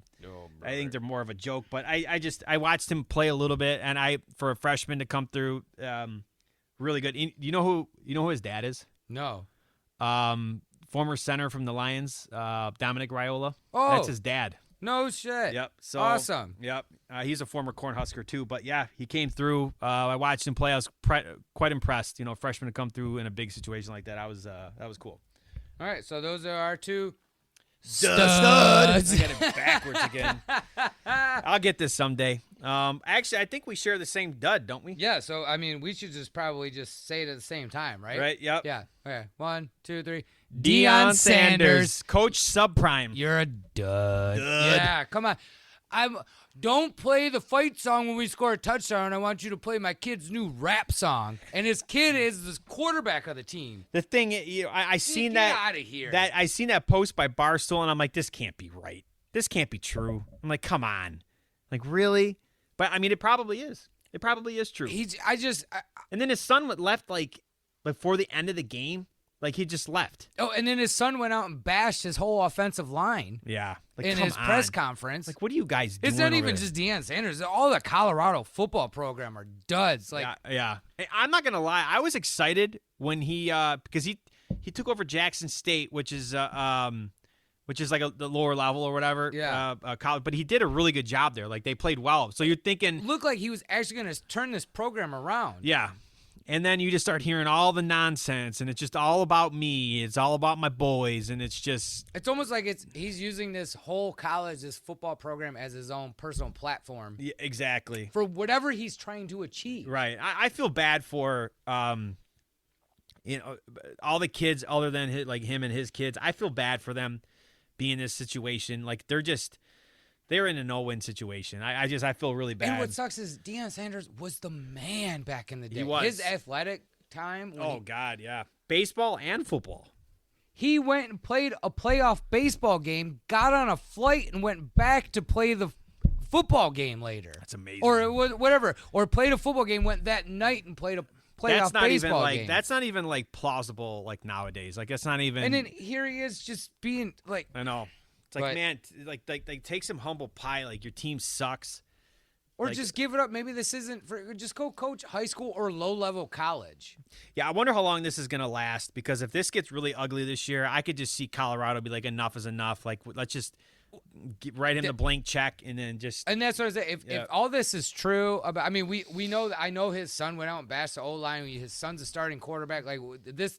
think they're more of a joke. But I watched him play a little bit, and for a freshman to come through, really good. You know who his dad is? No. Former center from the Lions, Dominic Raiola. Oh, that's his dad. No shit. Yep. So awesome. Yep. He's a former Cornhusker too, but yeah, he came through. I watched him play. I was quite impressed. Freshman to come through in a big situation like that. That was cool. All right, so those are our two studs. I got it backwards again. I'll get this someday. Actually, I think we share the same dud, don't we? Yeah. So we should probably say it at the same time, right? Right. Yep. Yeah. Okay. 1, 2, 3. Deion Sanders, Coach Subprime. You're a dud. Yeah. Come on. Don't play the fight song when we score a touchdown. I want you to play my kid's new rap song. And his kid is the quarterback of the team. The thing, I seen that. Get out of here. I seen that post by Barstool, and I'm like, this can't be right. This can't be true. I'm like, come on, like really? But it probably is. It probably is true. And then his son left like before the end of the game. Like, he just left. Oh, and then his son went out and bashed his whole offensive line. Yeah. In his press conference. Like, what are you guys doing? It's not even just Deion Sanders. All the Colorado football program are duds. Like, yeah. Hey, I'm not going to lie. I was excited when he because he took over Jackson State, which is like the lower level or whatever. Yeah. College, but he did a really good job there. Like they played well. So you're thinking, Looked like he was actually going to turn this program around. yeah. And then you just start hearing all the nonsense, and it's just all about me. It's all about my boys, and it's just. It's almost like he's using this whole college, this football program as his own personal platform. Yeah, exactly. For whatever he's trying to achieve. Right. I feel bad for all the kids other than him and his kids. I feel bad for them being in this situation. Like they're in a no-win situation. I feel really bad. And what sucks is Deion Sanders was the man back in the day. He was. His athletic time. God, yeah. Baseball and football. He went and played a playoff baseball game, got on a flight, and went back to play the football game later. That's amazing. Or it was whatever. Or played a football game, went that night and played a playoff baseball game. That's not even like plausible like nowadays. Like that's not even. And then here he is just being like. I know. It's like, man, like take some humble pie. Like your team sucks. Or just give it up. Maybe this isn't for. Just go coach high school or low-level college. Yeah, I wonder how long this is going to last, because if this gets really ugly this year, I could just see Colorado be like, enough is enough. Like, let's just write him the blank check and then just. And that's what I say. If all this is true, we know that I know his son went out and bashed the O-line. His son's a starting quarterback. Like this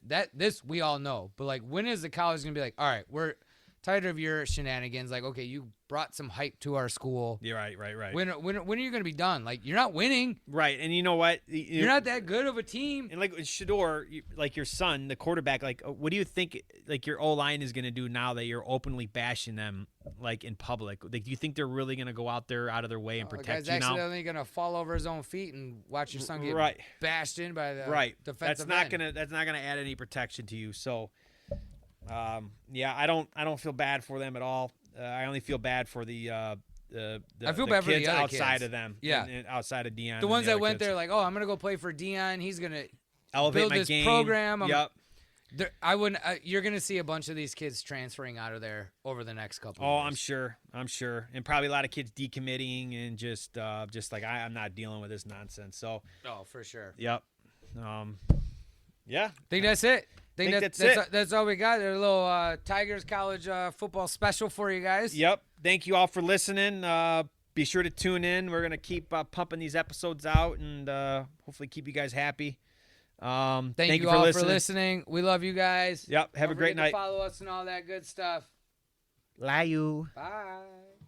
we all know. But like, when is the college going to be like, all right, we're tired of your shenanigans. Like, okay, you brought some hype to our school. Yeah, right. When are you going to be done? Like, you're not winning. Right, and you know what? You're not that good of a team. And like Shador, like your son, the quarterback, like what do you think like your O-line is going to do now that you're openly bashing them like in public? Like, do you think they're really going to go out of their way and protect you now? The guy's accidentally going to fall over his own feet and watch your son get bashed in by the defensive end. That's not gonna add any protection to you. So. Yeah, I don't feel bad for them at all. I only feel bad for the I feel bad for kids the other outside kids. of them. Yeah, and outside of Deion. The ones that went there like, oh, I'm gonna go play for Deion. He's gonna elevate build my this game. program. Yep. I wouldn't. You're gonna see a bunch of these kids transferring out of there over the next couple. Oh, years. I'm sure, and probably a lot of kids decommitting and just like I'm not dealing with this nonsense. So. Oh, for sure. Yep. Yeah. I think that's it. That's it. That's all we got. A little Tigers college football special for you guys. Yep. Thank you all for listening. Be sure to tune in. We're going to keep pumping these episodes out and hopefully keep you guys happy. Thank you all for listening. We love you guys. Yep. Have a great night. Follow us and all that good stuff. Love you. Bye.